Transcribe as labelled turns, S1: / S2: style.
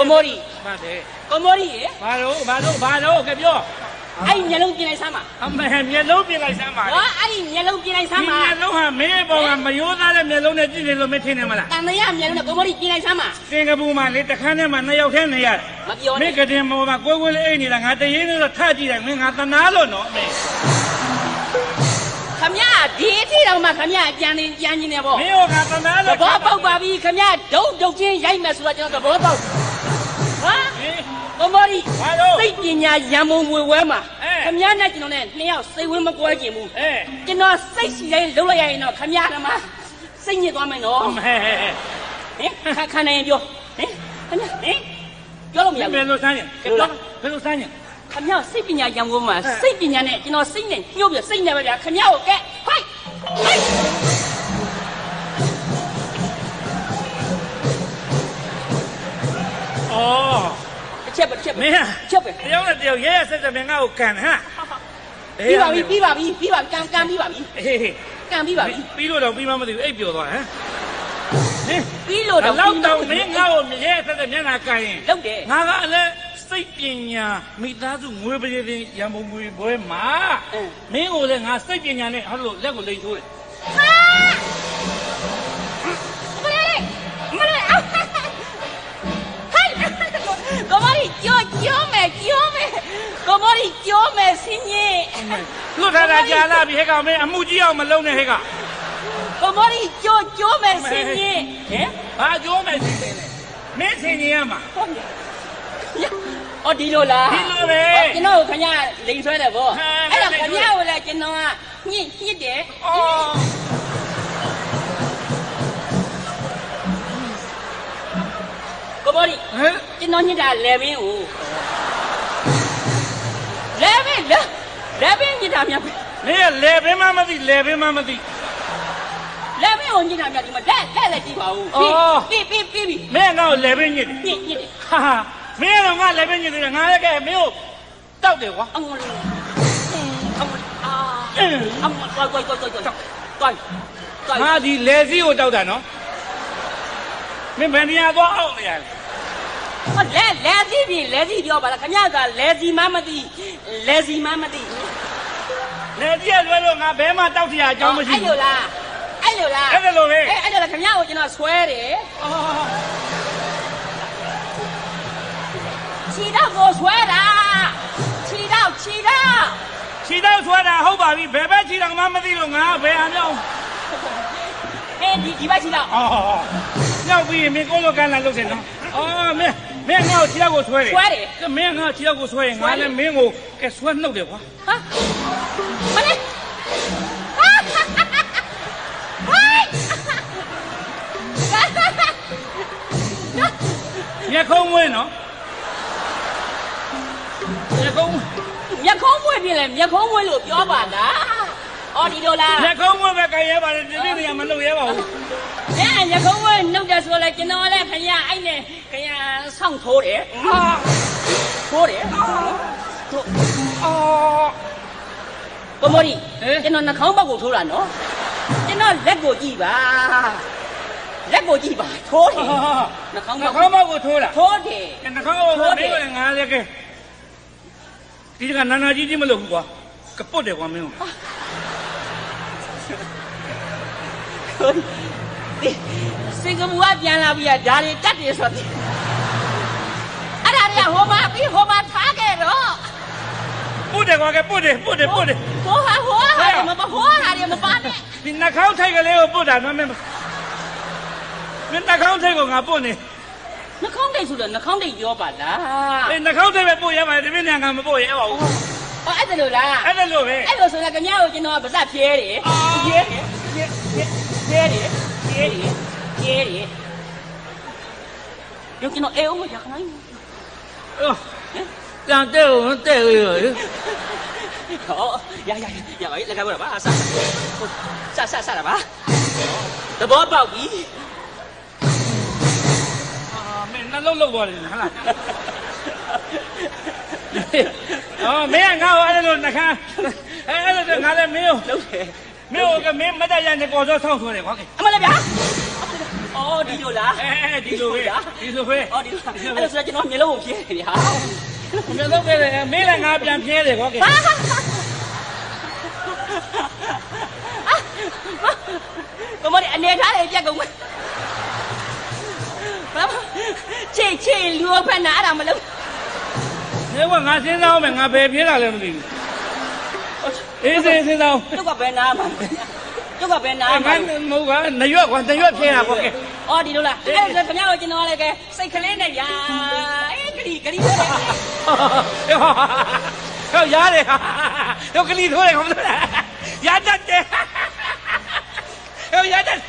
S1: ကိုမိုးရီ
S2: မှန်တယ်
S1: ကိုမိုးရီရေ
S2: ဘာလို့ကပြော
S1: အဲ့မျက်လုံးပြင်လိုက်စမ်းပါ
S2: အမေမျက်လုံးပြင်လိုက်စမ်းပါ
S1: ဟောအဲ့ဒီမျက်လုံးပြင်လိုက်စမ်းပါ
S2: မျက်လုံးဟာမင်းပေါ်မှာမရိုးသားတဲ့မျက်လုံးနဲ့ကြည့်နေလို့မထင်နေမလား
S1: တန်တရားမျက်လုံးနဲ့ကိုမိုးရီပြင်လိုက်စမ်းပါ
S2: စင်ကာပူမှာလေတခန်းထဲမှာ2ယောက်ထဲနေရ
S1: မပြော
S2: နဲ့မင်းကတင်ပေါ်မှာကိုယ်လေးအိတ်နေတာငါတရင်းနဲ့တော့ထကြည့်တယ်မင်းငါတနာလို့နော်အမေ
S1: ခမရဒီအထိတော့မှခမရကြံနေပေါ့
S2: မင်းကတနာလို့
S1: သဘောပေါက်ပါပြီခမရဒုတ်ချင်းရိုက်မယ်ဆိုတော့ကျွန်တော်သဘောပေါက်ဟာကိုမိုးရီစိတ်ပညာရံမုံငွေဝဲမှာခမရနဲ့ကျွန်တော်နဲ့2ယောက်စိတ်ဝင်းမကွဲကျင်ဘူးကျွန်တော်စိတ်စီတိုင်းလှုပ်လိုက်ရရင်တော့ခမရကမှစိတ်ညစ်သွားမယ်နော်ခဏနေပြောခမရပြောလို့မရဘူး
S2: ဘယ်လိုစမ်းရင်ဘယ်လိုစမ်းရင်
S1: ခမရစိတ်ပညာရံမုံမှာစိတ်ပညာနဲ့ကျွန်တော်စိတ်နဲ့ညှို့ပြစိတ်နဲ့ပဲဗျာခမရကိုကဲဟိုက်
S2: 哦，
S1: 切不，
S2: 没呀，
S1: 切不，
S2: 不要了，不要，爷爷在这边我干哈。
S1: 比吧，干比吧，干比吧，
S2: 比落到比妈妈的哎，表多哈。
S1: 比落到
S2: 老到没我爷爷在这边干。
S1: 老的，
S2: 那个嘞，随便呀，没打住我不是的，也没不会骂。没我嘞，俺随便呀嘞，还落那个累出来。
S1: ကိုမရီကြောမယ်ကိုမရီကြောမယ်စင်းကြီး
S2: လွတ်ထားတာကြာလာပြီဟဲ့ကောင်မင်းအမှုကြီးအောင်မလုံးနဲ့ဟဲ့ကောင်
S1: ကိုမရီကြောမယ်စင်းကြီးဟင်
S2: ဘာကြောမယ်စင်းကြီးလဲမင်းစင်းကြီးရမှာ
S1: အော်ဒီလိုလား
S2: ဒီလိုပဲ
S1: ကျွန်တော်ခင်ဗျာလိန်ဆွဲတယ်ဗောအဲ့တော့ခင်ဗျာကိုလည်းကျွန်တော်ကညစ်တယ်အော်ကိုဘော်ဒီကျွန်တော်ညစ်တာလေဘင်းကိုလေဘင်းညစ်တာများ
S2: မင်းကလေဘင်းမမသိလေဘင်းကိုညစ်
S1: တာများဒီမှာလက်လည်းကြည့်ပါဦးပြီး
S2: မင်းကတော့လေဘင်းညစ်တယ်ဟာမင်းကတော့ငါလေဘင်းညစ်တယ်ငါလည်းကဲမင်းကိုတောက်တယ်ကွာ
S1: အမလေးသွား
S2: ငါဒီလေစီးကိုတောက်တာနော်မင်းဘယ်နေရာသွားအောင်နေရလဲ
S1: လဲစီပြောပါလားခင်ဗျားကလဲစီမမသိလဲစီမမသိ
S2: လဲစီရလွဲလို့ငါဘဲမှာတောက်ထရအကြောင်းမရှိ
S1: ဘူးအဲ့လိုလား
S2: အဲ့လိုပဲ
S1: အဲ့ဒါလည်းခင်ဗျားကိုကျွန်တော်ဆွဲတယ်ခြေတော့ကိုဆွဲတာခြေတော့
S2: ဆွဲတာဟုတ်ပါပြီဘယ်ဘက်ခြေတော့မှမသိလို့ငါဘယ်အမြောင်း
S1: ဒီဘက်ခြေတော့
S2: ညောက်ပြီးမင်းကိုလိုကန်လာလို့ရှင်နော်မင်းငါ့ကိုခြေတော့ကိုဆွဲတယ်မင်းငါ့ခြေတော့ကိုဆွဲရင်ငါလည်းမင်းကိုကဲဆွဲနှုတ်တယ်ကွာ
S1: ဟာမလေး
S2: မျက်ခုံးဝင်းနော်မျက်ခုံး
S1: ဝင်းပြင်လေမျက်ခုံးဝင်းလို့ပြောပါလားအော်ဒီလိုလား
S2: မျက်ခုံးဝင်းပဲကြိုင်ရဲပါတယ်ဒီနေ့နေရာမလုပ်ရဲပါဘူး
S1: မျက်ခုံးဝင်းနှုတ်တယ်ဆိုလဲကျွန်တော်လည်းခင်ဗျာအဲ့နဲ့ခင်ဗျာဆောင်းထိုးတယ်ကိုမိုရီကျွန်တော်နှာခေါင်းဘက်ကိုထိုးတာနော်ကျွန်တော်လက်ကိုကြည့်ပါထိုးတယ်နှာခေါင်းဘက်
S2: ကိုထိုးတာ
S1: ထိုးတယ်
S2: နှာခေါင်းဘက်ကိုထိုးတယ်ငါလည်းကဲဒီကနာနာကြီးမလုပ်ဘူးကွာကပုတ်တယ်ကွာမင်း
S1: စင်ကာပူကပြန်လာပြီးဒါတွေတတ်တယ်ဆိုတော့အဲ့ဒါတွေကဟိုမှာထားခဲ့တော့
S2: ပုတ်တယ်ကွာကပုတ်တယ်
S1: ဟိုဟာတွေမပါနဲ့
S2: ဒီနှာခေါင်းထိုက်ကလေးကိုပုတ်တာနော်မင်းနှာခေါင်းထိုက်ကိုငါပုတ်နေ
S1: နှာခေါင်းထိုက်ဆိုတော့နှာခေါင်းထိုက်ပြောပါလား
S2: နှာခေါင်းထိုက်ပဲပုတ်ရပါတယ်ဒီမင်းညာငါမပုတ်ရပါဘူး
S1: အဲ့ဒါလို့လား
S2: အဲ့ဒါလို့ပဲ
S1: အဲ့လိုဆိုတော့ခင်ဗျားကိုကျွန်တော်ကဗဇက်ဖြဲတယ်ရုပ်ကျွန်တော်အောင်မရခနိုင်
S2: တန်တဲ့ကိုတဲ့ရ
S1: ဟောရလက်ကပါဆာပါသဘောပေါက်ပြီ
S2: မင်းနှလုံးလောက်သွားတယ်ဟလားမင်းငါ့ကိုအဲ့လိုနှခမ်းအဲ့လိုငါလည်းမင်းကို
S1: လုပ်တယ်
S2: မင်းကမင်းမတရတဲ့ကော်စောဆောင်းဆိုတယ်ကွာ
S1: အမလည်းဗျာ အော်ဒီလိုလား
S2: ဒီလိုပဲဒီလိုပဲ
S1: အော်ဒီလိုအဲ့ဆိုကျွန်တော်မျိုးလုံးကိုဖြဲတယ်ဗျာ
S2: မျိုးလုံးပဲမင်းလည်းငါပြန်ဖြဲတယ်ကောကဲ
S1: ကမလေးအနေထားလေးပြက်ကုန်မယ်ဘာချေလူဖက်နာအဲ့ဒါမလုပ်
S2: နေကငါစဉ်းစားအောင်မယ်ငါဘယ်ဖြဲတာလဲမသိဘူးအေးစဉ်းစားအောင်
S1: ကျုပ်ကဘယ်နာမှာကျုပ်ကဘယ်နာ
S2: ငါ
S1: မှာ
S2: မဟုတ်ကနရွက်ကွာနရွက်ဖြဲတာကောကဲ
S1: အော်ဒီလိုလားအဲ့ဒါခင်ဗျားတို့ကျွန်တော်လည်းကဲစိတ်ကလေးနဲ့ဗျာအေးဂရီပဲ
S2: ဟောရတယ်တော့ကလေးထိုးတယ်ခေါမလို့ရတတ်တယ်ဟောရတတ်